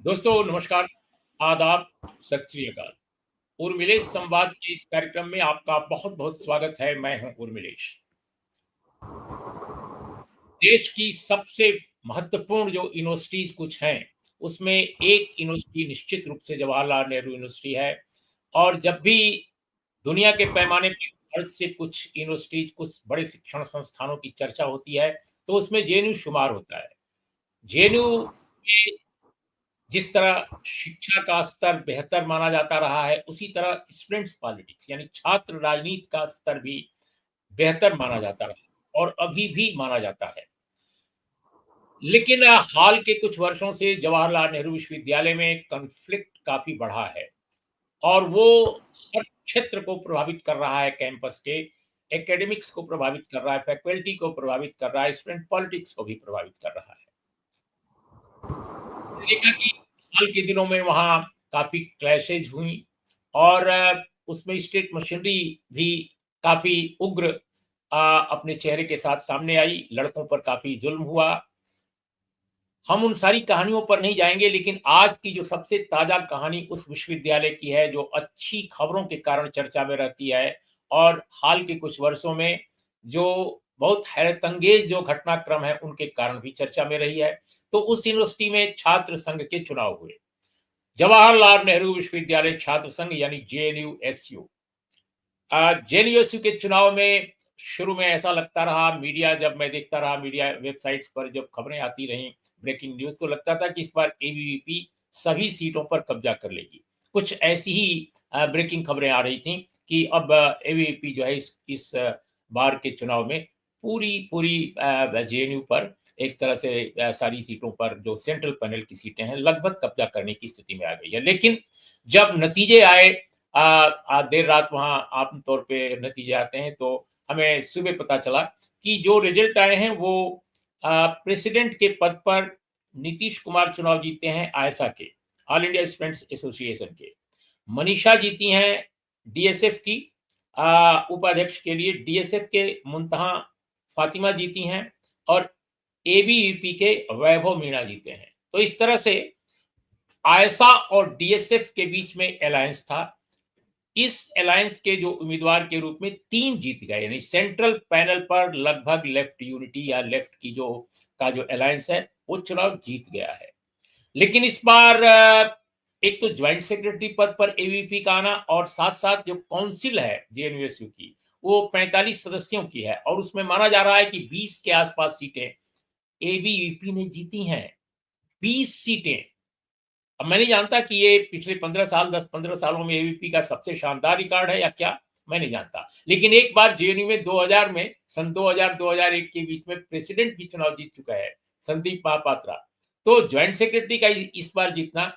दोस्तों नमस्कार, आदाब, सत श्री अकाल। उर्मिलेश संवाद के इस कार्यक्रम में आपका बहुत-बहुत स्वागत है। मैं हूं उर्मिलेश। देश की सबसे महत्वपूर्ण जो यूनिवर्सिटीज़ कुछ हैं, उसमें एक यूनिवर्सिटी निश्चित रूप से जवाहरलाल नेहरू यूनिवर्सिटी है और जब भी दुनिया के पैमाने पे भारत से कुछ यूनिवर्सिटीज़, कुछ बड़े शिक्षण संस्थानों की चर्चा होती है, तो उसमें जेएनयू शुमार होता है। जेएनयू के जिस तरह शिक्षा का स्तर बेहतर माना जाता रहा है, उसी तरह स्टूडेंट्स पॉलिटिक्स यानी छात्र राजनीति का स्तर भी बेहतर माना जाता रहा है और अभी भी माना जाता है। लेकिन हाल के कुछ वर्षों से जवाहरलाल नेहरू विश्वविद्यालय में कॉन्फ्लिक्ट काफ़ी बढ़ा है और वो हर क्षेत्र को प्रभावित कर रहा है कैंपस के, एकेडमिक्स को प्रभावित कर रहा है, फैकल्टी को प्रभावित कर रहा है, स्टूडेंट पॉलिटिक्स को भी प्रभावित कर रहा है। देखा कि हाल के दिनों में वहाँ काफ़ी क्लैशेज़ हुई और उसमें स्टेट मशीनरी भी काफ़ी उग्र अपने चेहरे के साथ सामने आई, लड़कों पर काफ़ी ज़ुल्म हुआ। हम उन सारी कहानियों पर नहीं जाएँगे, लेकिन आज की जो सबसे ताज़ा कहानी उस विश्वविद्यालय की है, जो अच्छी खबरों के कारण चर्चा में रहती है और हाल के कुछ वर्षों में जो बहुत हैरतअंगेज़ जो घटनाक्रम है, उनके कारण भी चर्चा में रही है। तो उस यूनिवर्सिटी में छात्र संघ के चुनाव हुए। जवाहरलाल नेहरू विश्वविद्यालय छात्र संघ यानी जेएनयू-एसयू। जेएनयू-एसयू के चुनाव में शुरू में ऐसा लगता रहा, मीडिया जब मैं देखता रहा, मीडिया वेबसाइट्स पर जब खबरें आती रहीं, ब्रेकिंग न्यूज़, तो लगता था कि इस बार एबीवीपी सभी सीटों पर कब्जा कर लेगी। कुछ ऐसी ही ब्रेकिंग खबरें आ रही थीं कि अब एबीवीपी जो है इस बार के चुनाव में पूरी जेएनयू पर एक तरह से सारी सीटों पर जो सेंट्रल पैनल की सीटें हैं, लगभग कब्जा करने की स्थिति में आ गई है। लेकिन जब नतीजे आए, देर रात वहाँ आम तौर पे नतीजे आते हैं, तो हमें सुबह पता चला कि जो रिजल्ट आए हैं वो प्रेसिडेंट के पद पर नीतीश कुमार चुनाव जीते हैं आयसा के, ऑल इंडिया स्टूडेंट्स एसोसिएशन के। मनीषा जीती हैं डीएसएफ की, उपाध्यक्ष के लिए डीएसएफ के मुंतहा फातिमा जीती हैं और एबीवीपी के वैभव मीणा जीते हैं। तो इस तरह से आयसा और डीएसएफ के बीच में अलायंस था। इस अलायंस के जो उम्मीदवार के रूप में 3 जीत गए, यानी सेंट्रल पैनल पर लगभग लेफ्ट यूनिटी या लेफ्ट की जो अलायंस है, वो चुनाव जीत गया है। लेकिन इस बार एक तो ज्वाइंट सेक्रेटरी पद पर एबीवीपी का आना और साथ-साथ जो काउंसिल है जेएनयूएसयू की, वो 45 सदस्यों की है और उसमें माना जा रहा है कि 20 के आस-पास सीटें एबीवीपी ने जीती हैं। 20 सीटें। अब मैं नहीं जानता कि ये पिछले 15 साल, 10-15 सालों में एबीवीपी का सबसे शानदार रिकॉर्ड है या क्या, मैं नहीं जानता। लेकिन एक बार जेएनयू में 2000 में, सन 2000-2001 के बीच में प्रेसिडेंट भी चुनाव जीत चुका है, संदीप महापात्रा। तो जॉइंट सेक्रेटरी का इस बार जीतना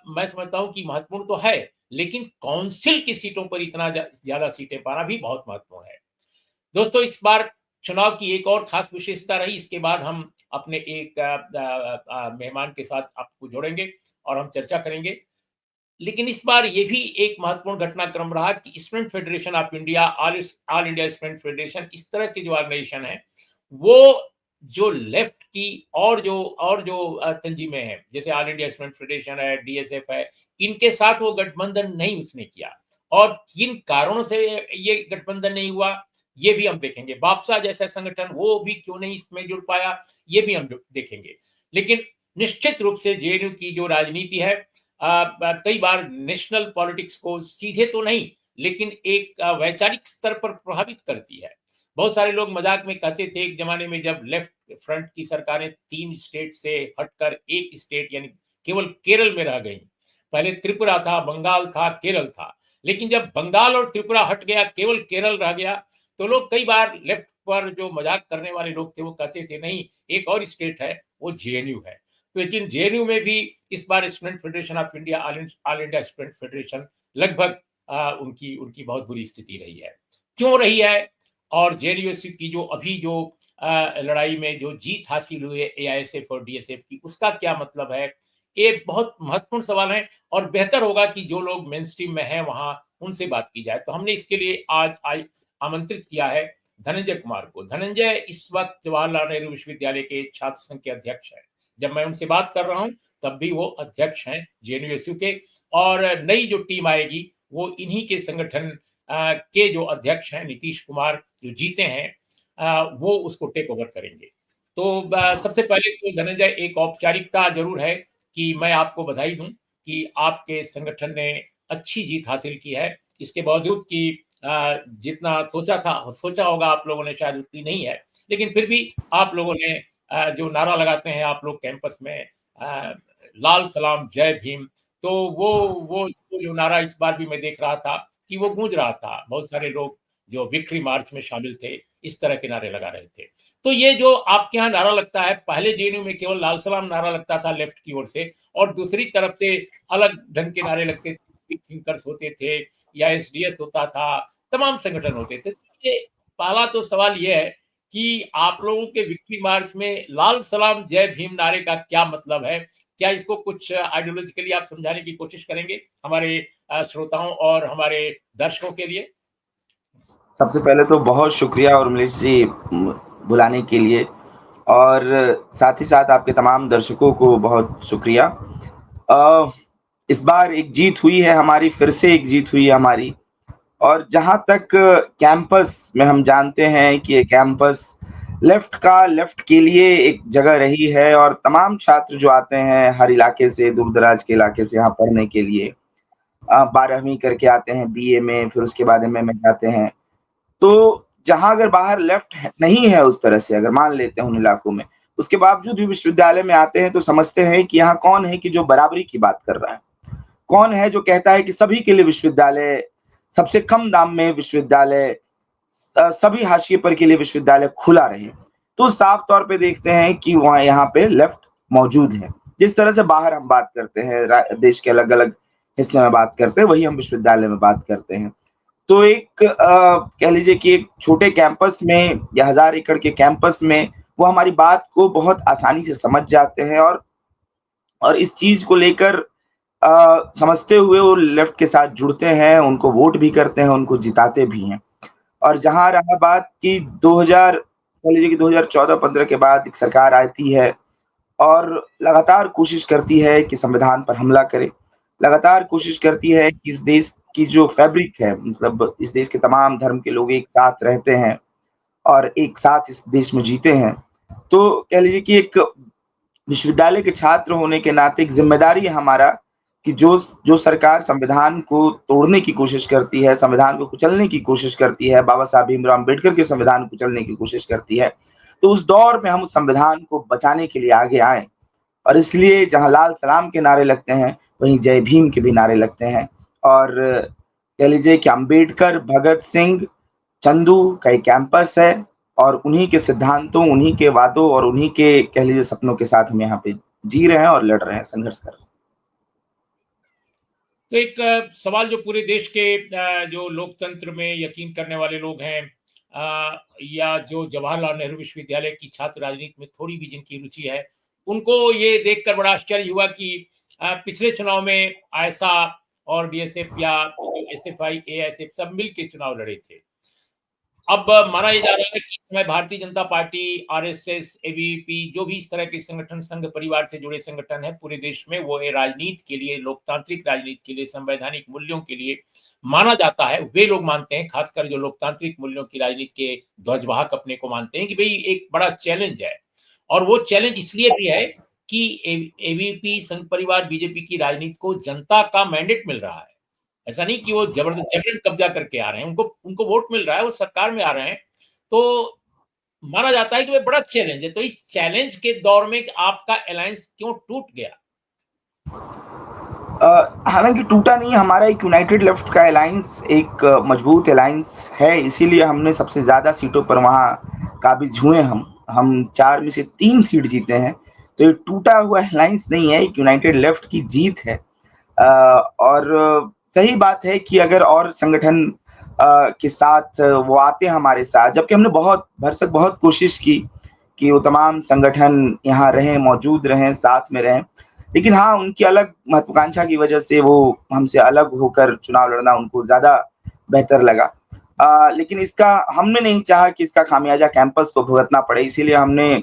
मैं समझता हूँ कि महत्वपूर्ण तो है, लेकिन काउंसिल की सीटों पर इतना ज़्यादा सीटें पाना भी बहुत महत्वपूर्ण है। दोस्तों, इस बार चुनाव की एक और खास विशेषता रही, इसके बाद हम अपने एक मेहमान के साथ आपको जोड़ेंगे और हम चर्चा करेंगे। लेकिन इस बार ये भी एक महत्वपूर्ण घटनाक्रम रहा कि student Federation of India, All India Student federation, इस तरह के जो ऑर्गेनाइजेशन है, वो जो लेफ्ट की और जो तंजीमें हैं, जैसे ऑल इंडिया स्टूडेंट फेडरेशन है, डीएसएफ है, इनके साथ वो गठबंधन नहीं उसने किया और किन कारणों से ये गठबंधन नहीं हुआ, ये भी हम देखेंगे। बापसा जैसा संगठन वो भी क्यों नहीं इसमें जुड़ पाया, ये भी हम देखेंगे। लेकिन निश्चित रूप से जेएनयू की जो राजनीति है, कई बार नेशनल पॉलिटिक्स को सीधे तो नहीं, लेकिन एक वैचारिक स्तर पर प्रभावित करती है। बहुत सारे लोग मजाक में कहते थे एक जमाने में, जब लेफ्ट फ्रंट की सरकारें 3 स्टेट से हटकर एक स्टेट यानी केवल केरल में रह गई। पहले त्रिपुरा था, बंगाल था, केरल था। लेकिन जब बंगाल और त्रिपुरा हट गया, केवल केरल रह गया, तो लोग कई बार लेफ्ट पर जो मजाक करने वाले लोग थे, वो कहते थे नहीं, एक और स्टेट है, वो जेएनयू है। लेकिन जेएनयू में भी इस बार Student Federation of India, All India Student Federation, लगभग उनकी उनकी बहुत बुरी स्थिति रही है। क्यों रही है? और जेएनयू की जो अभी जो लड़ाई में जो जीत हासिल हुई है एआईएसएफ और डीएसएफ की, उसका क्या मतलब है? ये बहुत महत्वपूर्ण सवाल है और बेहतर होगा कि जो लोग मेन स्ट्रीम में हैं वहाँ उनसे बात की जाए। तो हमने इसके लिए आज आमंत्रित किया है धनंजय कुमार को। धनंजय इस वक्त जवाहरलाल नेहरू विश्वविद्यालय के छात्र संघ के अध्यक्ष हैं। जब मैं उनसे बात कर रहा हूँ, तब भी वो अध्यक्ष हैं जेएनयू-एसयू के, और नई जो टीम आएगी, वो इन्हीं के संगठन के जो अध्यक्ष हैं, नीतीश कुमार, जो जीते हैं, वो उसको टेक ओवर करेंगे। तो सबसे पहले तो धनंजय, एक औपचारिकता ज़रूर है कि मैं आपको बधाई दूँ कि आपके संगठन ने अच्छी जीत हासिल की है। इसके बावजूद कि जितना सोचा होगा आप लोगों ने, शायद उतनी नहीं है। लेकिन फिर भी आप लोगों ने जो नारा लगाते हैं आप लोग कैंपस में, लाल सलाम जय भीम, तो वो जो नारा इस बार भी मैं देख रहा था कि वो गूंज रहा था। बहुत सारे लोग जो विक्ट्री मार्च में शामिल थे, इस तरह के नारे लगा रहे थे। तो ये जो आपके यहाँ नारा लगता है, पहले जेएनयू में केवल लाल सलाम नारा लगता था लेफ्ट की ओर से, और दूसरी तरफ से अलग ढंग के नारे लगते थे, थिंकर्स होते थे या एसडीएस होता था, तमाम संगठन होते थे। ये पहला तो सवाल ये है कि आप लोगों के विक्ट्री मार्च में लाल सलाम जय भीम नारे का क्या मतलब है? क्या इसको कुछ आइडियोलॉजिकली आप समझाने की कोशिश करेंगे हमारे श्रोताओं और हमारे दर्शकों के लिए? सबसे पहले तो बहुत शुक्रिया उर्मिलेश जी बुलाने के लिए, और साथ ही साथ आपके तमाम दर्शकों को बहुत शुक्रिया। इस बार एक जीत हुई है हमारी, फिर से एक जीत हुई है हमारी। और जहाँ तक कैंपस में हम जानते हैं कि ये कैंपस लेफ्ट के लिए एक जगह रही है, और तमाम छात्र जो आते हैं हर इलाके से, दूर-दराज के इलाके से यहाँ पढ़ने के लिए, 12वीं करके आते हैं बीए में, फिर उसके बाद एमए में जाते हैं। तो जहाँ अगर बाहर लेफ्ट है नहीं है उस तरह से, अगर मान लेते हैं उन इलाकों में, उसके बावजूद भी विश्वविद्यालय में आते हैं, तो समझते हैं कि यहाँ कौन है कि जो बराबरी की बात कर रहा है। कौन है जो कहता है कि सभी के लिए विश्वविद्यालय, सबसे कम दाम में विश्वविद्यालय, सभी हाशिए पर के लिए विश्वविद्यालय खुला रहे। तो साफ तौर पे देखते हैं कि वहाँ यहाँ पे लेफ्ट मौजूद है। जिस तरह से बाहर हम बात करते हैं, देश के अलग-अलग हिस्से में बात करते हैं, वही हम विश्वविद्यालय में बात करते हैं। तो एक कह लीजिए कि एक छोटे कैंपस में या 1000 एकड़ के कैंपस में वो हमारी बात को बहुत आसानी से समझ जाते हैं, और इस चीज़ को लेकर समझते हुए वो लेफ्ट के साथ जुड़ते हैं, उनको वोट भी करते हैं, उनको जिताते भी हैं। और जहाँ रहा बात कि 2000, कह लीजिए कि 2014-15 के बाद एक सरकार आती है और लगातार कोशिश करती है कि संविधान पर हमला करे। लगातार कोशिश करती है कि इस देश की जो फैब्रिक है, मतलब इस देश के तमाम धर्म के लोग एक साथ रहते हैं और एक साथ इस देश में जीते हैं। तो कह लीजिए कि एक विश्वविद्यालय के छात्र होने के नाते एक ज़िम्मेदारी है हमारा कि जो जो सरकार संविधान को तोड़ने की कोशिश करती है, संविधान को कुचलने की कोशिश करती है, बाबा साहब भीमराव अम्बेडकर के संविधान को कुचलने की कोशिश करती है, तो उस दौर में हम उस संविधान को बचाने के लिए आगे आएँ। और इसलिए जहाँ लाल सलाम के नारे लगते हैं, वहीं जय भीम के भी नारे लगते हैं। और कह लीजिए कि अम्बेडकर, भगत सिंह, चंदू का एक कैंपस है, और उन्हीं के सिद्धांतों, उन्हीं के वादों और उन्हीं के कह लीजिए सपनों के साथ हम यहाँ पे जी रहे हैं और लड़ रहे हैं, संघर्ष कर रहे हैं। तो एक सवाल जो पूरे देश के जो लोकतंत्र में यकीन करने वाले लोग हैं, या जो जवाहरलाल नेहरू विश्वविद्यालय की छात्र राजनीति में थोड़ी भी जिनकी रुचि है, उनको ये देखकर बड़ा आश्चर्य हुआ कि पिछले चुनाव में आयशा और बीएसएफ या एसएफआई, एएसएफ सब मिल के चुनाव लड़े थे। अब माना ये जा रहा है कि इस समय Bharatiya Janata party, RSS, ABVP, जो भी इस तरह के संगठन, संघ परिवार से जुड़े संगठन हैं पूरे देश में, वो ये राजनीति के लिए, लोकतांत्रिक राजनीति के लिए, संवैधानिक मूल्यों के लिए माना जाता है। वे लोग मानते हैं, खासकर जो लोकतांत्रिक मूल्यों की राजनीति के ध्वजवाहक अपने को मानते हैं, कि भई एक बड़ा चैलेंज है। और वो चैलेंज इसलिए भी है कि एबीवीपी, संघ परिवार, बीजेपी की राजनीति को जनता का मैंडेट मिल रहा है। ऐसा नहीं कि वो जबरन कब्जा करके आ रहे हैं, उनको उनको वोट मिल रहा है, वो सरकार में आ रहे हैं। तो माना जाता है कि वो बड़ा चैलेंज है। तो इस चैलेंज के दौर में आपका अलायंस क्यों टूट गया? हालाँकि टूटा नहीं, हमारा एक यूनाइटेड लेफ्ट का अलायंस एक मजबूत अलायंस है, इसीलिए हमने सबसे ज़्यादा सीटों पर वहाँ काबिज़ हुए हम। हम 4 में से 3 सीट जीते हैं, तो ये टूटा हुआ अलायंस नहीं है, एक यूनाइटेड लेफ्ट की जीत है। और सही बात है कि अगर और संगठन के साथ वो आते हैं हमारे साथ, जबकि हमने बहुत भरसक बहुत कोशिश की कि वो तमाम संगठन यहाँ रहें, मौजूद रहें, साथ में रहें। लेकिन हाँ, उनकी अलग महत्वाकांक्षा की वजह से वो हमसे अलग होकर चुनाव लड़ना उनको ज़्यादा बेहतर लगा। लेकिन इसका हमने नहीं चाहा कि इसका खामियाज़ा कैंपस को भुगतना पड़े, इसीलिए हमने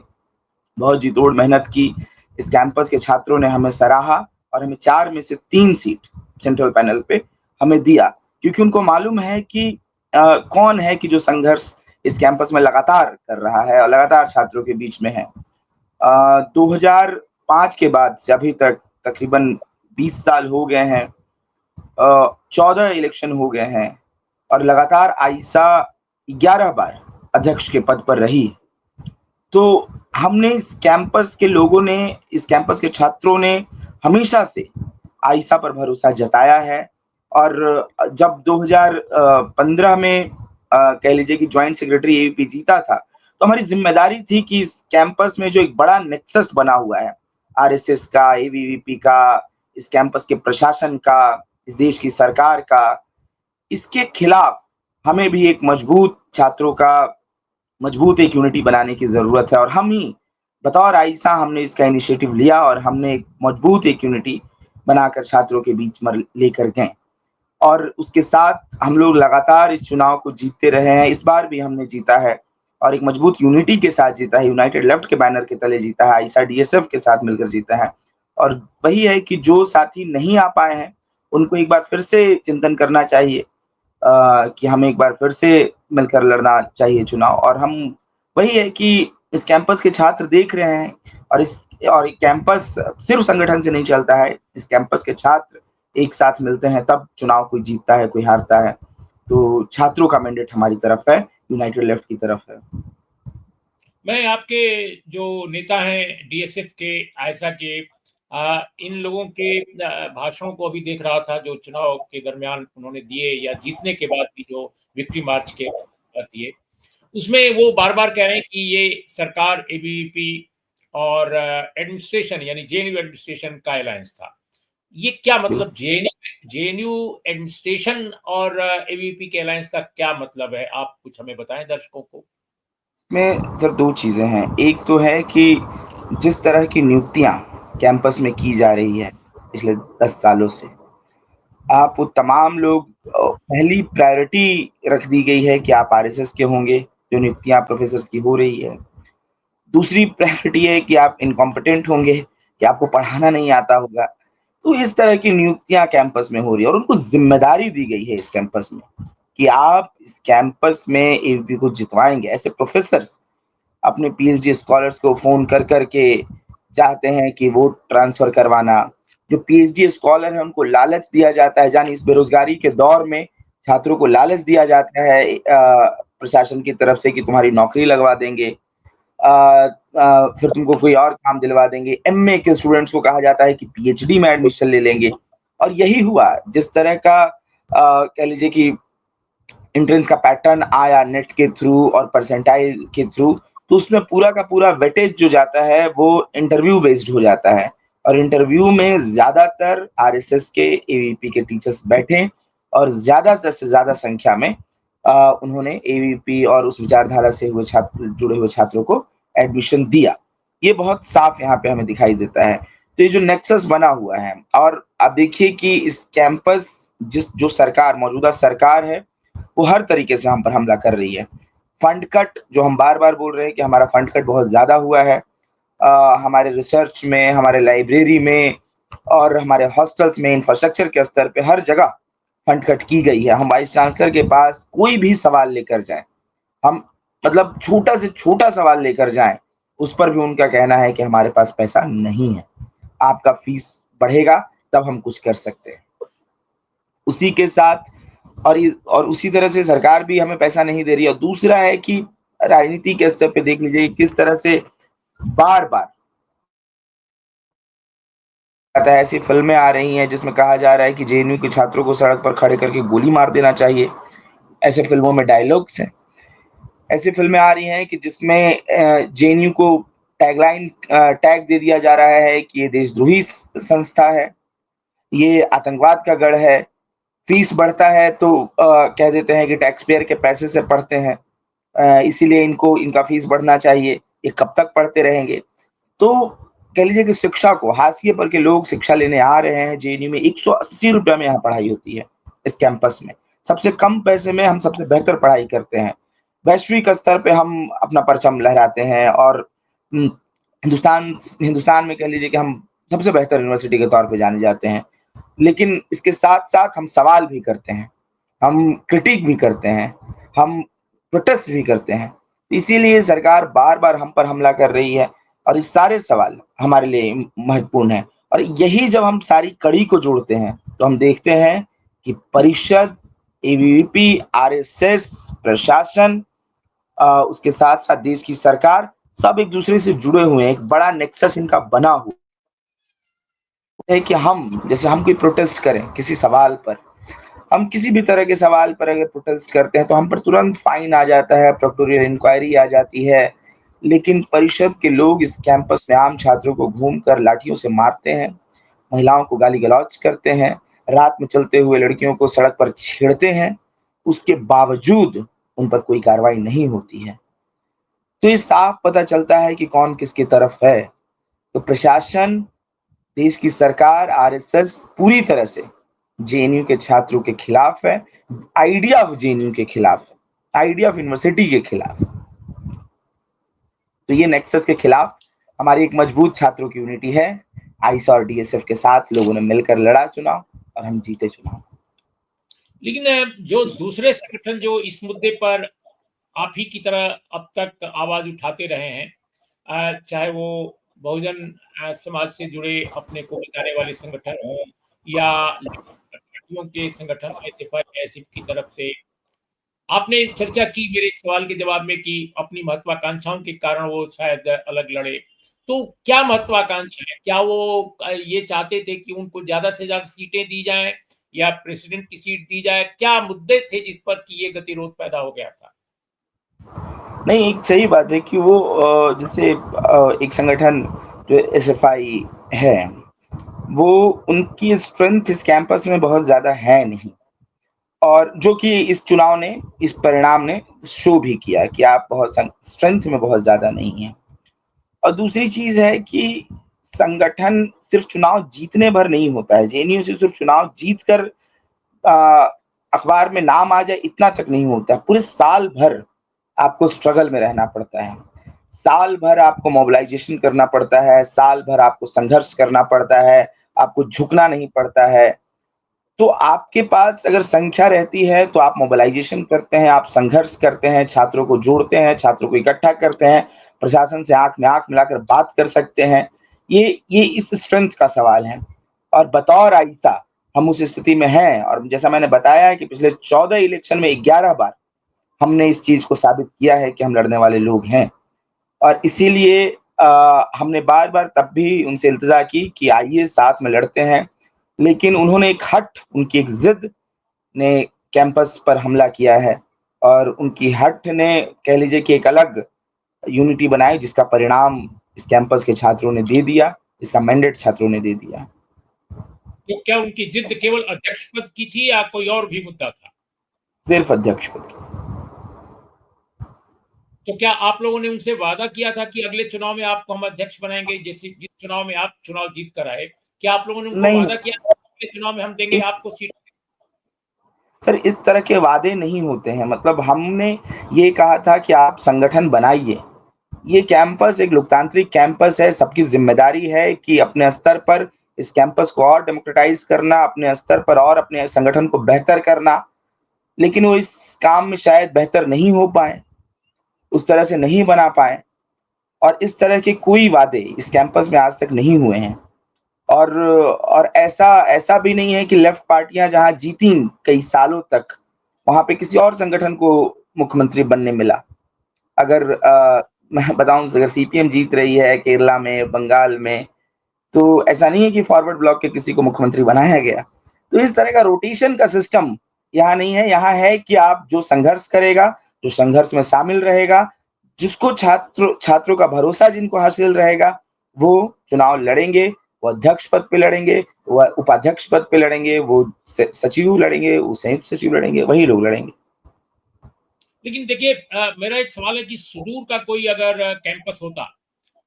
बहुत जी-तोड़ मेहनत की इस कैंपस के छात्रों ने हमें सराहा और हमें 4 में से 3 सीट सेंट्रल पैनल पे हमें दिया, क्योंकि उनको मालूम है कि कौन है कि जो संघर्ष इस कैंपस में लगातार कर रहा है और लगातार छात्रों के बीच में है। 2005 के बाद से अभी तक तकरीबन 20 साल हो गए हैं। 14 इलेक्शन हो गए हैं और लगातार आयशा 11 बार अध्यक्ष के पद पर रही। तो हमने इस कैंपस के लोगों ने, इस कैंपस के छात्रों ने हमेशा से आयशा पर भरोसा जताया है और जब 2015 में कह लीजिए कि जॉइंट सेक्रेटरी एबीवीपी जीता था, तो हमारी ज़िम्मेदारी थी कि इस कैंपस में जो एक बड़ा नेक्सस बना हुआ है, आरएसएस का, एबीवीपी का, इस कैंपस के प्रशासन का, इस देश की सरकार का, इसके खिलाफ हमें भी एक मजबूत एक यूनिटी बनाने की ज़रूरत है और हम ही बतौर आयशा हमने इसका इनिशिएटिव लिया और हमने एक मजबूत एक यूनिटी बनाकर छात्रों के बीच में लेकर गए और उसके साथ हम लोग लगातार इस चुनाव को जीतते रहे हैं। इस बार भी हमने जीता है और एक मजबूत यूनिटी के साथ जीता है, यूनाइटेड लेफ्ट के बैनर के तले जीता है, आयशा डीएसएफ के साथ मिलकर जीता है। और वही है कि जो साथी नहीं आ पाए हैं, उनको एक बार फिर से चिंतन करना चाहिए कि हमें एक बार फिर से मिलकर लड़ना चाहिए चुनाव। और हम वही है कि इस कैंपस के छात्र देख रहे हैं और ये कैंपस सिर्फ संगठन से नहीं चलता है, इस कैंपस के छात्र एक साथ मिलते हैं तब चुनाव कोई जीतता है, कोई हारता है। तो छात्रों का मैंडेट हमारी तरफ है, यूनाइटेड लेफ्ट की तरफ है। मैं आपके जो नेता हैं डीएसएफ के, आयशा के, इन लोगों के भाषणों को अभी देख रहा था जो चुनाव के दरमियान उन्होंने दिए या जीतने के बाद भी जो विक्ट्री मार्च के दिए, उसमें वो बार-बार कह रहे हैं कि ये सरकार एबीवीपी और एडमिनिस्ट्रेशन यानी जेएनयू एडमिनिस्ट्रेशन का अलायंस था। ये क्या मतलब जेएनयू एडमिनिस्ट्रेशन और एबीवीपी के अलायंस का क्या मतलब है? आप कुछ हमें बताएँ दर्शकों को। इसमें सर 2 चीज़ें हैं। एक तो है कि जिस तरह की नियुक्तियाँ कैंपस में की जा रही है पिछले 10 सालों से, आप वो तमाम लोग पहली प्रायोरिटी रख दी गई है कि आप आरएसएस के होंगे, जो नियुक्तियाँ प्रोफ़ेसर्स की हो रही है। दूसरी प्रायोरिटी है कि आप इनकॉम्पिटेंट होंगे, कि आपको पढ़ाना नहीं आता होगा। तो इस तरह की नियुक्तियाँ कैंपस में हो रही है और उनको ज़िम्मेदारी दी गई है इस कैंपस में, कि आप इस कैंपस में एबीवीपी को जितवाएँगे। ऐसे प्रोफ़ेसर्स अपने पीएचडी स्कॉलर्स को फ़ोन कर के चाहते हैं कि वोट ट्रांसफ़र करवाना। जो पीएचडी स्कॉलर हैं उनको लालच दिया जाता है, जानी इस बेरोज़गारी के दौर में छात्रों को लालच दिया जाता है प्रशासन की तरफ से कि तुम्हारी नौकरी लगवा देंगे। फिर तुमको कोई और काम दिलवा देंगे। एमए के स्टूडेंट्स को कहा जाता है कि पीएचडी में एडमिशन ले लेंगे और यही हुआ। जिस तरह का कह लीजिए कि एंट्रेंस का पैटर्न आया नेट के थ्रू और परसेंटाइल के थ्रू, तो उसमें पूरा का पूरा वेटेज जो जाता है वो इंटरव्यू बेस्ड हो जाता है और इंटरव्यू में ज़्यादातर आरएसएस के एबीवीपी के टीचर्स बैठे और ज़्यादा से ज़्यादा संख्या में उन्होंने एबीवीपी और उस विचारधारा से जुड़े हुए छात्रों को एडमिशन दिया। ये बहुत साफ यहाँ पे हमें दिखाई देता है। तो ये जो नेक्सस बना हुआ है और अब देखिए कि इस कैंपस जो सरकार मौजूदा सरकार है, वो हर तरीके से हम पर हमला कर रही है। फंड कट जो हम बार-बार बोल रहे हैं कि हमारा फंड कट बहुत ज़्यादा हुआ है। हमारे रिसर्च में, हमारे लाइब्रेरी में और हमारे हॉस्टल्स में, इंफ्रास्ट्रक्चर के स्तर पे हर जगह फंड कट की गई है। हम वाइस चांसलर के पास कोई भी सवाल लेकर जाएँ, हम मतलब छोटा से छोटा सवाल लेकर जाएँ, उस पर भी उनका कहना है कि हमारे पास पैसा नहीं है। आपका फीस बढ़ेगा तब हम कुछ कर सकते हैं। उसी के साथ और उसी तरह से सरकार भी हमें पैसा नहीं दे रही है और दूसरा है कि राजनीति के स्तर पे देख लीजिए किस तरह से बार-बार ऐसी फ़िल्में आ रही हैं जिसमें कहा जा रहा है कि जेएनयू के छात्रों को सड़क पर खड़े करके गोली मार देना चाहिए। ऐसे फ़िल्मों में डायलॉग्स हैं। ऐसी फ़िल्में आ रही हैं कि जिसमें जेएनयू को टैग दे दिया जा रहा है कि ये देशद्रोही संस्था है, ये आतंकवाद का गढ़ है। फीस बढ़ता है तो कह देते हैं कि टैक्स पेयर के पैसे से पढ़ते हैं, इसीलिए इनको इनका फीस बढ़ना चाहिए। ये कब तक पढ़ते रहेंगे? तो कह लीजिए कि शिक्षा को हाशिए पर के लोग शिक्षा लेने आ रहे हैं जेएनयू में। ₹180 में यहाँ पढ़ाई होती है, इस कैंपस में। सबसे कम पैसे में हम सबसे बेहतर पढ़ाई करते हैं। वैश्विक स्तर पे हम अपना परचम लहराते हैं और हिंदुस्तान हिंदुस्तान में कह लीजिए कि हम सबसे बेहतर यूनिवर्सिटी के तौर पे जाने जाते हैं। लेकिन इसके साथ-साथ हम सवाल भी करते हैं, हम क्रिटिक भी करते हैं, हम प्रोटेस्ट भी करते हैं। इसीलिए सरकार बार-बार हम पर हमला कर रही है और ये सारे सवाल हमारे लिए महत्वपूर्ण हैं। और यही जब हम सारी कड़ी को जोड़ते हैं, तो हम देखते हैं कि परिषद, एबीवीपी, आरएसएस, प्रशासन उसके साथ-साथ देश की सरकार, सब एक-दूसरे से जुड़े हुए हैं। एक बड़ा नेक्सस इनका बना हुआ है कि जैसे हम कोई प्रोटेस्ट करें किसी सवाल पर, हम किसी भी तरह के सवाल पर अगर प्रोटेस्ट करते हैं तो हम पर तुरंत फाइन आ जाता है, प्रोक्टोरियल इंक्वायरी आ जाती है। लेकिन परिषद के लोग इस कैंपस में आम छात्रों को घूमकर लाठियों से मारते हैं, महिलाओं को गाली-गलौज करते हैं, रात में चलते हुए लड़कियों को सड़क पर छेड़ते हैं, उसके बावजूद उन पर कोई कार्रवाई नहीं होती है। तो ये साफ पता चलता है कि कौन किसकी तरफ है। तो प्रशासन, देश की सरकार, आरएसएस पूरी तरह से जेएनयू के छात्रों के खिलाफ है, आइडिया ऑफ जेएनयू के खिलाफ है, आइडिया ऑफ यूनिवर्सिटी के खिलाफ है। तो ये नेक्सस के खिलाफ हमारी एक मजबूत छात्रों की यूनिटी है। आइसा और डीएसएफ के साथ लोगों ने मिलकर लड़ा चुनाव और हम जीते चुनाव। लेकिन जो दूसरे संगठन जो इस मुद्दे पर आप ही की तरह अब तक आवाज उठाते रहे हैं, चाहे वो बहुजन समाज से जुड़े अपने को बताने वाले संगठन हों या पार्टियों के संगठन एसएफआई एसिप की तरफ से, आपने चर्चा की मेरे एक सवाल के जवाब में कि अपनी महत्वाकांक्षाओं के कारण वो शायद अलग लड़े। तो क्या महत्वाकांक्षा है? क्या वो ये चाहते थे कि उनको ज़्यादा से ज़्यादा सीटें दी जाएँ या प्रेसिडेंट की सीट दी जाए? क्या मुद्दे थे जिस पर कि ये गतिरोध पैदा हो गया था? नहीं, एक सही बात है कि वो जैसे एक संगठन जो एसएफआई है, वो उनकी स्ट्रेंथ इस कैंपस में बहुत ज़्यादा है नहीं। और जो कि इस चुनाव ने, इस परिणाम ने शो भी किया कि आप बहुत स्ट्रेंथ में बहुत ज़्यादा नहीं हैं। और दूसरी चीज़ है कि संगठन सिर्फ चुनाव जीतने भर नहीं होता है। जेएनयू से सिर्फ चुनाव जीत कर अ, अखबार में नाम आ जाए इतना तक नहीं होता है। पूरे साल भर आपको स्ट्रगल में रहना पड़ता है। साल भर आपको मोबिलाइज़ेशन करना पड़ता है, साल भर आपको संघर्ष करना पड़ता है, आपको झुकना नहीं पड़ता है। तो आपके पास अगर संख्या रहती है तो आप मोबिलाइजेशन करते हैं, आप संघर्ष करते हैं, छात्रों को जोड़ते हैं, छात्रों को इकट्ठा करते हैं, प्रशासन से आँख में आँख मिलाकर बात कर सकते हैं। ये इस स्ट्रेंथ का सवाल है। और बतौर आइसा हम उस स्थिति में हैं और जैसा मैंने बताया है कि पिछले 14 इलेक्शन में 11 बार हमने इस चीज़ को साबित किया है कि हम लड़ने वाले लोग हैं। और इसीलिए हमने बार-बार तब भी उनसे इल्तिजा की कि आइए साथ में लड़ते हैं। लेकिन उन्होंने एक हठ, उनकी एक ज़िद ने कैंपस पर हमला किया है और उनकी हठ ने कह लीजिए कि एक अलग यूनिटी बनाई जिसका परिणाम इस कैंपस के छात्रों ने दे दिया, इसका मैंडेट छात्रों ने दे दिया। तो क्या उनकी जिद केवल अध्यक्ष पद की थी या कोई और भी मुद्दा था? सिर्फ़ अध्यक्ष पद की। तो क्या आप लोगों ने उनसे वादा किया था कि अगले चुनाव में आपको हम अध्यक्ष बनाएँगे, जैसे जिस चुनाव में आप चुनाव जीत कर आए? क्या आप लोगों ने उनको नहीं, वादा किया था अगले चुनाव में हम देंगे इ आपको सीट? सर इस तरह के वादे नहीं होते हैं। मतलब हमने ये कहा था कि आप संगठन बनाइए। ये कैंपस एक लोकतांत्रिक कैंपस है, सबकी ज़िम्मेदारी है कि अपने स्तर पर इस कैंपस को और डेमोक्रेटाइज़ करना, अपने स्तर पर और अपने संगठन को बेहतर करना। लेकिन वो इस काम में शायद बेहतर नहीं हो पाए, उस तरह से नहीं बना पाए और इस तरह के कोई वादे इस कैंपस में आज तक नहीं हुए हैं। और ऐसा ऐसा भी नहीं है कि लेफ्ट पार्टियाँ जहाँ जीतीं कई सालों तक, वहाँ पे किसी और संगठन को मुख्यमंत्री बनने मिला। अगर मैं बताऊँ अगर सीपीएम जीत रही है केरला में, बंगाल में, तो ऐसा नहीं है कि फॉरवर्ड ब्लॉक के किसी को मुख्यमंत्री बनाया गया। तो इस तरह का रोटेशन का सिस्टम यहाँ नहीं है, यहाँ है कि आप जो संघर्ष करेगा, जो संघर्ष में शामिल रहेगा, जिसको छात्रों का भरोसा जिनको हासिल रहेगा, वो चुनाव लड़ेंगे, वो अध्यक्ष पद पे लड़ेंगे, वो उपाध्यक्ष पद पे लड़ेंगे, वो सचिव लड़ेंगे, वो संयुक्त सचिव लड़ेंगे, वही लोग लड़ेंगे। लेकिन देखिए, मेरा एक सवाल है कि सुदूर का कोई अगर कैंपस होता,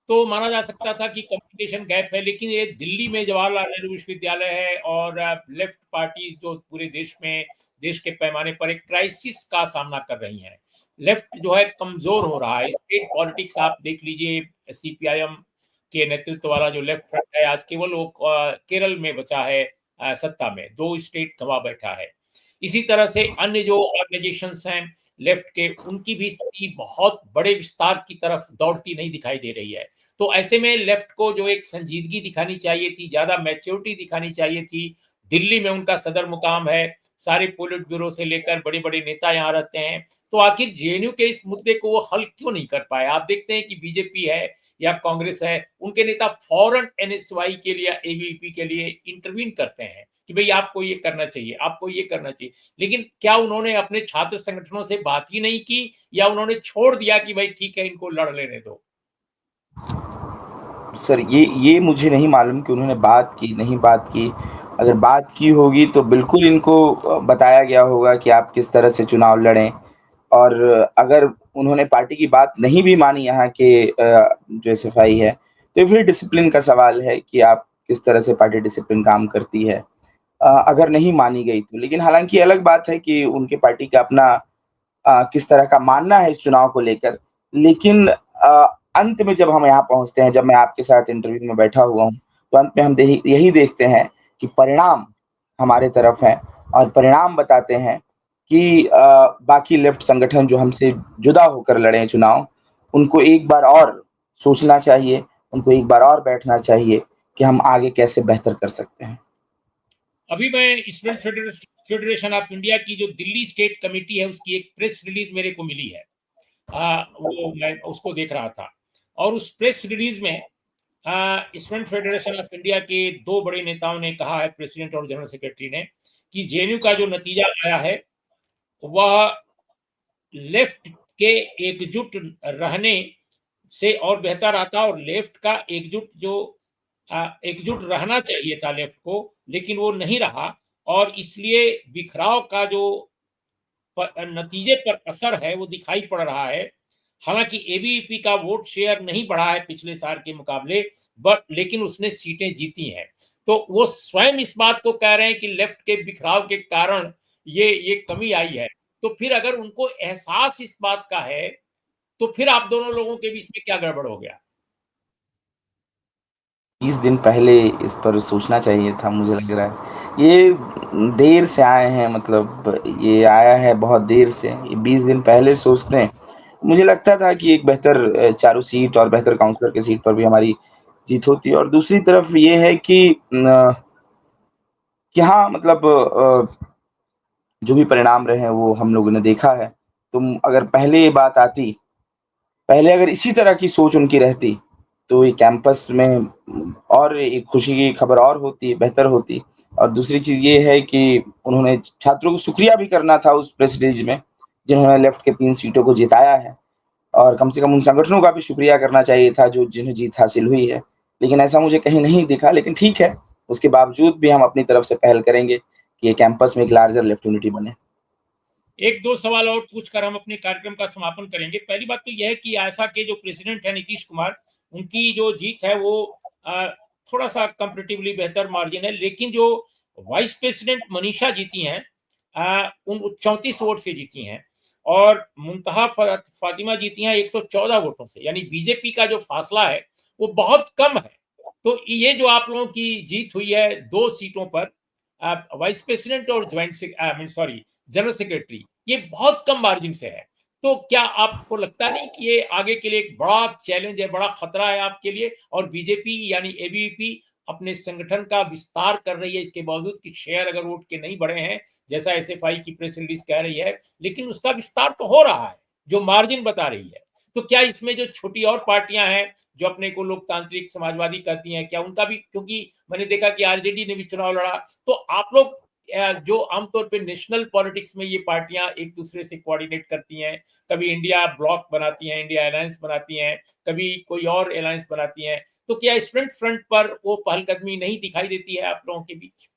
तो माना जा सकता था कि कम्युनिकेशन गैप है, लेकिन ये दिल्ली में जवाहरलाल नेहरू विश्वविद्यालय है और लेफ्ट पार्टीज़ जो पूरे देश में, देश के पैमाने पर एक क्राइसिस का सामना कर रही हैं। लेफ्ट जो है कमज़ोर हो रहा है। स्टेट पॉलिटिक्स आप देख लीजिए, सीपीआईएम के नेतृत्व वाला जो लेफ्ट फ्रंट है, आज केवल वो केरल में बचा है सत्ता में, 2 स्टेट गँवा बैठा है। इसी तरह से अन्य जो ऑर्गनाइजेशंस हैं लेफ्ट के, उनकी भी स्थिति बहुत बड़े विस्तार की तरफ दौड़ती नहीं दिखाई दे रही है। तो ऐसे में लेफ्ट को जो एक संजीदगी दिखानी चाहिए थी, ज़्यादा मैच्योरिटी दिखानी चाहिए थी। दिल्ली में उनका सदर मुकाम है, सारे पोलिट ब्यूरो से लेकर बड़े-बड़े नेता यहाँ रहते हैं। तो आखिर जेएनयू के इस मुद्दे को वो हल क्यों नहीं कर पाए? आप देखते हैं कि बीजेपी है या कांग्रेस है, उनके नेता फौरन एनएसवाई के लिए, एबीवीपी के लिए इंटरवीन करते हैं कि भई आपको ये करना चाहिए, आपको ये करना चाहिए। लेकिन क्या उन्होंने अपने छात्र संगठनों से बात ही नहीं की या उन्होंने छोड़ दिया कि भई ठीक है, इनको लड़ लेने दो? सर ये मुझे नहीं मालूम कि उन्होंने बात की, नहीं बात की। अगर बात की होगी तो बिल्कुल इनको बताया गया होगा कि आप किस तरह से चुनाव लड़ें और अगर उन्होंने पार्टी की बात नहीं भी मानी यहाँ के जो एसएफआई है, तो फिर डिसिप्लिन का सवाल है कि आप किस तरह से पार्टी डिसिप्लिन काम करती है। अगर नहीं मानी गई तो। लेकिन हालाँकि ये अलग बात है कि उनके पार्टी का अपना किस तरह का मानना है इस चुनाव को लेकर। लेकिन अंत में जब हम यहाँ पहुँचते हैं, जब मैं आपके साथ इंटरव्यू में बैठा हुआ हूँ, तो अंत में हम देही यही देखते हैं कि परिणाम हमारे तरफ हैं और परिणाम बताते हैं कि बाकी लेफ्ट संगठन जो हमसे जुदा होकर लड़े हैं चुनाव, उनको एक बार और सोचना चाहिए, उनको एक बार और बैठना चाहिए कि हम आगे कैसे बेहतर कर सकते हैं। अभी मैं स्टूडेंट फेडरेशन ऑफ इंडिया की जो दिल्ली स्टेट कमिटी है, उसकी एक प्रेस रिलीज मेरे को मिली है। वो मैं उसको देख रहा था और उस प्रेस रिलीज में स्टूडेंट फेडरेशन ऑफ इंडिया के 2 बड़े नेताओं ने कहा है, प्रेसिडेंट और जनरल सेक्रेटरी ने, कि जेएनयू का जो नतीजा आया है, वह लेफ्ट के एकजुट रहने से और बेहतर आता और लेफ्ट का एकजुट रहना चाहिए था लेफ्ट को, लेकिन वो नहीं रहा और इसलिए बिखराव का जो नतीजे पर असर है वो दिखाई पड़ रहा है। हालाँकि एबीवीपी का वोट शेयर नहीं बढ़ा है पिछले साल के मुकाबले, बट लेकिन उसने सीटें जीती हैं। तो वो स्वयं इस बात को कह रहे हैं कि लेफ्ट के बिखराव के कारण ये कमी आई है। तो फिर अगर उनको एहसास इस बात का है, तो फिर आप दोनों लोगों के बीच में क्या गड़बड़ हो गया? 20 दिन पहले इस पर सोचना चाहिए था मुझे लग रहा है। ये देर से आए हैं मतलब ये आया है बहुत देर से। ये 20 दिन पहले सोचते, मुझे लगता था कि एक बेहतर चारों सीट और बेहतर काउंसलर की सीट पर भी हमारी जीत होती और दूसरी तरफ ये है कि हाँ मतलब जो भी परिणाम रहे हैं वो हम लोगों ने देखा है। तुम अगर पहले ये बात आती पहले अगर इसी तरह की सोच उनकी रहती, तो ये कैंपस में और एक खुशी की खबर और होती, बेहतर होती। और दूसरी चीज़ ये है कि उन्होंने छात्रों को शुक्रिया भी करना था उस प्रेस रिलीज़ में, जिन्होंने लेफ्ट के 3 सीटों को जिताया है और कम से कम उन संगठनों का भी शुक्रिया करना चाहिए था जो जिन्हें जीत हासिल हुई है। लेकिन ऐसा मुझे कहीं नहीं दिखा, लेकिन ठीक है, उसके बावजूद भी हम अपनी तरफ से पहल करेंगे कि ये कैंपस में एक लार्जर लेफ्ट यूनिटी बने। 1-2 सवाल और पूछकर हम अपने कार्यक्रम का समापन करेंगे। पहली बात तो यह है कि आशा के जो प्रेसिडेंट हैं नीतीश कुमार, उनकी जो जीत है वो अ, थोड़ा-सा कंपैरेटिवली बेहतर मार्जिन है, लेकिन जो वाइस प्रेसिडेंट मनीषा जीती हैं उन 34 वोट से जीती हैं और मुंतहा फातिमा जीती हैं 114 वोटों से, यानी बीजेपी का जो फासला है, वो बहुत कम है। तो ये जो आप लोगों की जीत हुई है 2 सीटों पर वाइस प्रेसिडेंट और जॉइंट से I mean sorry general secretary, ये बहुत कम मार्जिन से है। तो क्या आपको लगता नहीं कि ये आगे के लिए एक बड़ा चैलेंज है, बड़ा खतरा है आपके लिए? और बीजेपी यानी एबीवीपी अपने संगठन का विस्तार कर रही है इसके बावजूद कि शेयर अगर वोट के नहीं बढ़े हैं, जैसा एसएफआई की प्रेस रिलीज कह रही है, लेकिन उसका विस्तार तो हो रहा है, जो मार्जिन बता रही है। तो क्या इसमें जो छोटी और पार्टियां हैं, जो अपने को लोकतांत्रिक समाजवादी कहती हैं, क्या उनका भी, क्योंकि मैंने देखा कि आरजेडी ने भी चुनाव लड़ा, तो आप लोग जो आमतौर पे नेशनल पॉलिटिक्स में ये पार्टियां एक दूसरे से कोऑर्डिनेट करती हैं, कभी इंडिया ब्लॉक बनाती हैं, इंडिया अलायंस बनाती हैं, कभी कोई और अलायंस बनाती हैं, तो क्या स्टूडेंट फ्रंट पर वो पहलकदमी नहीं दिखाई देती है आप लोगों के बीच?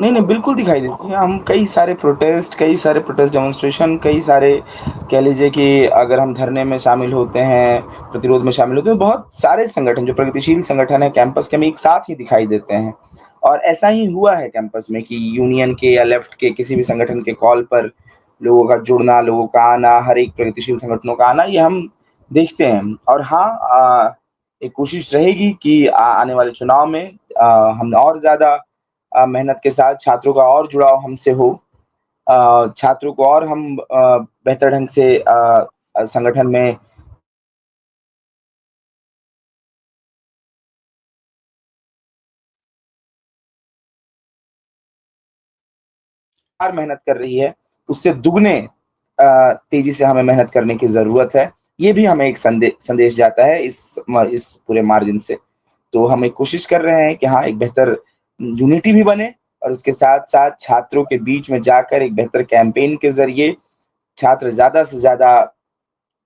नहीं, नहीं, बिल्कुल दिखाई देती है। हम कई सारे प्रोटेस्ट डेमोंस्ट्रेशन, कई सारे कह लीजिए कि अगर हम धरने में शामिल होते हैं, प्रतिरोध में शामिल होते हैं, बहुत सारे संगठन जो प्रगतिशील संगठन हैं कैंपस के, हमें एक साथ ही दिखाई देते हैं। और ऐसा ही हुआ है कैंपस में कि यूनियन के या लेफ्ट के किसी भी संगठन के कॉल पर लोगों का जुड़ना, लोगों का आना, हर एक प्रगतिशील संगठनों का आना, ये हम देखते हैं। और हाँ एक कोशिश रहेगी कि आने वाले चुनाव में हम और ज़्यादा मेहनत के साथ छात्रों का और जुड़ाव हमसे हो। छात्रों को और हम बेहतर ढंग से संगठन में मेहनत कर रही है, उससे दुगने तेज़ी से हमें मेहनत करने की ज़रूरत है। ये भी हमें एक संदेश जाता है इस पूरे मार्जिन से। तो हम एक कोशिश कर रहे हैं कि हाँ, एक बेहतर यूनिटी भी बने और उसके साथ-साथ छात्रों के बीच में जाकर एक बेहतर कैंपेन के ज़रिए छात्र ज़्यादा से ज़्यादा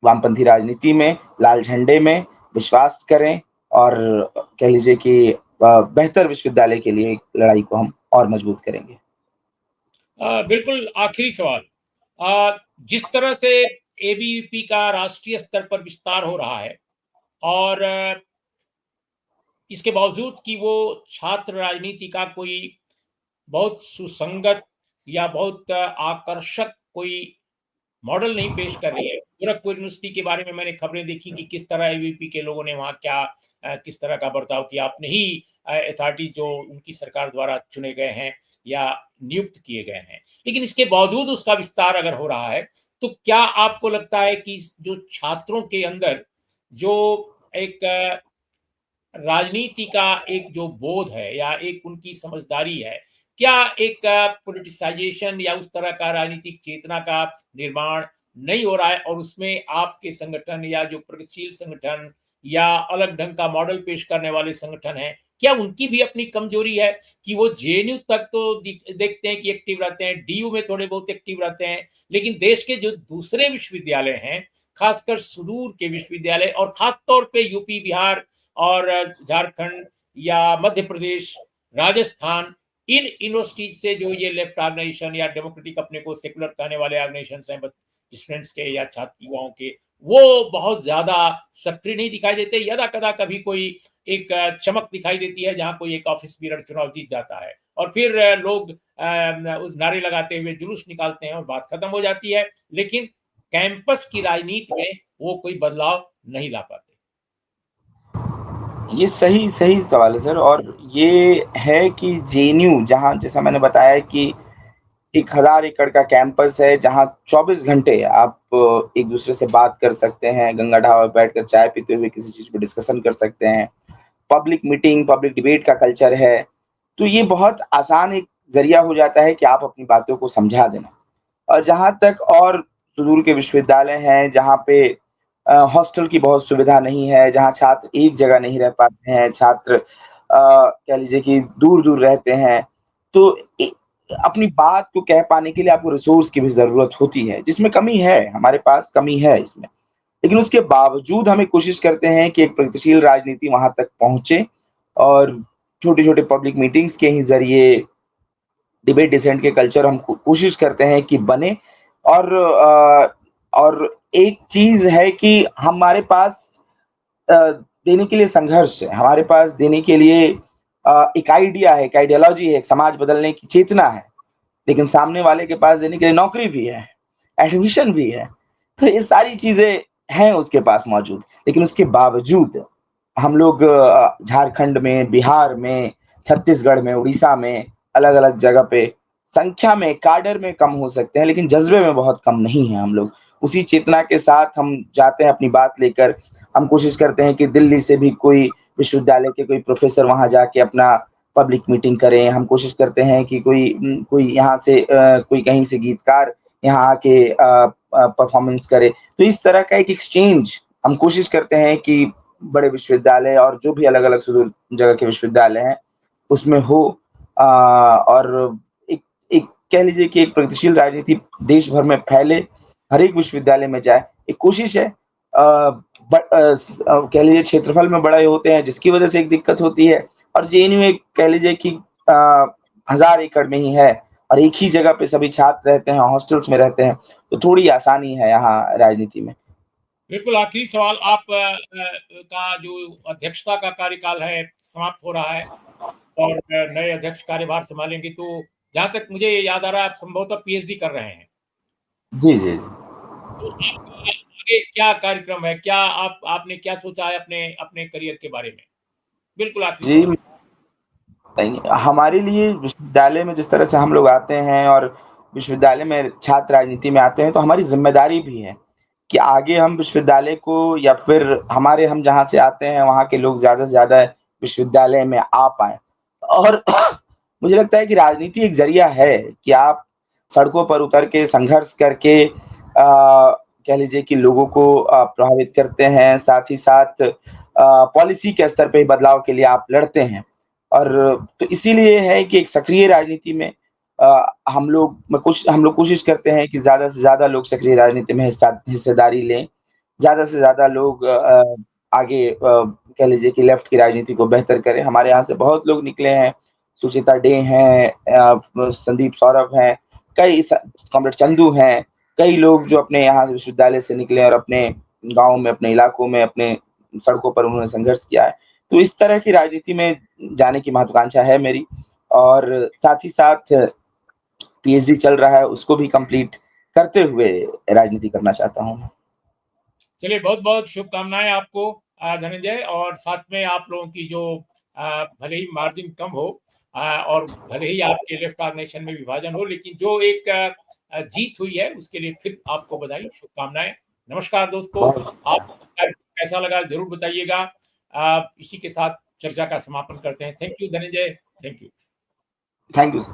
वामपंथी राजनीति में, लाल झंडे में विश्वास करें और कह लीजिए कि बेहतर विश्वविद्यालय के लिए लड़ाई को हम और मजबूत करेंगे। बिल्कुल आखिरी सवाल, जिस तरह से एबीवीपी का राष्ट्रीय स्तर पर विस्तार हो रहा है और इसके बावजूद कि वो छात्र राजनीति का कोई बहुत सुसंगत या बहुत आकर्षक कोई मॉडल नहीं पेश कर रही है। गोरखपुर यूनिवर्सिटी के बारे में मैंने खबरें देखी कि किस तरह एबीवीपी के लोगों ने वहाँ क्या किस तरह का बर्ताव किया। अपने ही अथॉरिटीज़ जो उनकी सरकार द्वारा चुने गए हैं या नियुक्त किए गए हैं। लेकिन इसके बावजूद उसका विस्तार अगर हो रहा है, तो क्या आपको लगता है कि जो छात्रों के अंदर जो एक राजनीति का एक जो बोध है या एक उनकी समझदारी है, क्या एक पॉलिटिसाइज़ेशन या उस तरह का राजनीतिक चेतना का निर्माण नहीं हो रहा है और उसमें आपके संगठन या जो प्रगतिशील संगठन या अलग ढंग का मॉडल पेश करने वाले संगठन हैं, क्या उनकी भी अपनी कमजोरी है कि वो जेएनयू तक तो देखते हैं कि एक्टिव रहते हैं, डीयू में थोड़े बहुत एक्टिव रहते हैं, लेकिन देश के जो दूसरे विश्वविद्यालय हैं, खासकर सुदूर के विश्वविद्यालय और खास तौर पे यूपी, बिहार और झारखंड या मध्य प्रदेश, राजस्थान, इन यूनिवर्सिटीज से जो ये लेफ्ट ऑर्गेनाइजेशन या डेमोक्रेटिक अपने को सेकुलर कहने वाले ऑर्गेनाइजेशन हैं स्टूडेंट्स के या छात्र युवाओं के, वो बहुत ज्यादा सक्रिय नहीं दिखाई देते। यदा कदा कभी कोई एक चमक दिखाई देती है जहां कोई एक ऑफिस पीरियड चुनाव जीत जाता है और फिर लोग उस नारे लगाते हुए जुलूस निकालते हैं और बात खत्म हो जाती है, लेकिन कैंपस की राजनीति में वो कोई बदलाव नहीं ला पाते। ये सही सही सवाल है सर और ये है कि जेएनयू जहाँ जैसा मैंने बताया कि 1000 एकड़ का कैंपस है जहाँ 24 घंटे आप एक-दूसरे से बात कर सकते हैं, गंगा ढाबा पे बैठकर चाय पीते हुए किसी चीज़ पे डिस्कशन कर सकते हैं। पब्लिक मीटिंग, पब्लिक डिबेट का कल्चर है। तो ये बहुत आसान एक ज़रिया हो जाता है कि आप अपनी बातों को समझा देना। और जहाँ तक और सुदूर के विश्वविद्यालय हैं, जहाँ पे हॉस्टल की बहुत सुविधा नहीं है, जहाँ छात्र एक जगह नहीं रह पाते हैं, छात्र कह लीजिए कि दूर-दूर रहते हैं, तो अपनी बात को कह पाने के लिए आपको रिसोर्स की भी ज़रूरत होती है, जिसमें कमी है, हमारे पास कमी है इसमें। लेकिन उसके बावजूद हम एक कोशिश करते हैं कि एक प्रगतिशील राजनीति वहाँ तक पहुँचे और छोटे-छोटे पब्लिक मीटिंग्स के ही ज़रिए डिबेट डिसेंट के कल्चर हम कोशिश करते हैं कि बने और एक चीज़ है कि हमारे पास देने के लिए संघर्ष है, हमारे पास देने के लिए एक आइडिया है, एक आइडियोलॉजी है, एक समाज बदलने की चेतना है, लेकिन सामने वाले के पास देने के लिए नौकरी भी है, एडमिशन भी है। तो ये सारी चीज़ें हैं उसके पास मौजूद, लेकिन उसके बावजूद हम लोग झारखंड में, बिहार में, छत्तीसगढ़ में, उड़ीसा में, अलग-अलग जगह पे संख्या में, काडर में कम हो सकते हैं, लेकिन जज़्बे में बहुत कम नहीं हैं हम लोग। उसी चेतना के साथ हम जाते हैं अपनी बात लेकर, हम कोशिश करते हैं कि दिल्ली से भी कोई विश्वविद्यालय के कोई प्रोफ़ेसर वहाँ जाके अपना पब्लिक मीटिंग करें, हम कोशिश करते हैं कि कोई यहाँ से कोई कहीं से गीतकार यहाँ आके परफ़ॉर्मेंस करे। तो इस तरह का एक एक्सचेंज हम कोशिश करते हैं कि बड़े विश्वविद्यालय और जो भी अलग-अलग सुदूर जगह के विश्वविद्यालय हैं, उसमें हो और एक एक कह लीजिए कि एक प्रगतिशील राजनीति देश भर में फैले, हर एक विश्वविद्यालय में जाए, एक कोशिश है। कह लीजिए क्षेत्रफल में बड़े होते हैं जिसकी वजह से एक दिक्कत होती है और जेएनयू एक कह लीजिए कि अ, 1000 एकड़ में ही है और एक ही जगह पे सभी छात्र रहते हैं, हॉस्टल्स में रहते हैं, तो थोड़ी आसानी है यहाँ राजनीति में। बिल्कुल, आखिरी सवाल, आप का जो अध्यक्षता का कार्यकाल है, समाप्त हो रहा है और नए अध्यक्ष कार्यभार सँभालेंगे, तो जहाँ तक मुझे याद आ रहा है, आप संभवतः पीएचडी कर रहे हैं। जी, जी, जी। तो आपका आगे क्या कार्यक्रम है? क्या आपने क्या सोचा है अपने अपने करियर के बारे में? बिल्कुल आखिरी जी, सवाल। नहीं, हमारे लिए विश्वविद्यालय में जिस तरह से हम लोग आते हैं और विश्वविद्यालय में छात्र राजनीति में आते हैं, तो हमारी ज़िम्मेदारी भी है कि आगे हम विश्वविद्यालय को या फिर हम जहाँ से आते हैं, वहाँ के लोग ज़्यादा से ज़्यादा विश्वविद्यालय में आ पाएँ। और मुझे लगता है कि राजनीति एक ज़रिया है कि आप सड़कों पर उतर के संघर्ष करके कह लीजिए कि लोगों को प्रभावित करते हैं, साथ ही साथ पॉलिसी के स्तर पे बदलाव के लिए आप लड़ते हैं। और तो इसीलिए है कि एक सक्रिय राजनीति में हम लोग कोशिश करते हैं कि ज़्यादा से ज़्यादा लोग सक्रिय राजनीति में हिस्सेदारी लें। ज़्यादा से ज़्यादा लोग आगे कह लीजिए कि लेफ्ट की राजनीति को बेहतर करें। हमारे यहाँ से बहुत लोग निकले हैं, सुचिता डे हैं, संदीप सौरभ हैं, कई स कॉमरेड चंदू हैं, कई लोग जो अपने यहाँ से विश्वविद्यालय से निकले और अपने गाँव में, अपने इलाकों में, अपने सड़कों पर उन्होंने संघर्ष किया है। तो इस तरह की राजनीति में जाने की महत्वाकांक्षा है मेरी और साथ ही साथ पीएचडी चल रहा है, उसको भी कंप्लीट करते हुए राजनीति करना चाहता हूँ मैं। चलिए बहुत-बहुत शुभकामनाएँ आपको धनंजय, और साथ में आप लोगों की जो भले ही मार्जिन कम हो और भले ही आपके लेफ्ट ऑर्गेनाइजेशन में विभाजन हो, लेकिन जो एक जीत हुई है उसके लिए फिर आपको बधाई, शुभकामनाएँ। नमस्कार दोस्तों, बहुत आपको कैसा लगा ज़रूर बताइएगा। इसी के साथ चर्चा का समापन करते हैं। Thank you Dhananjay, thank you. Thank you sir.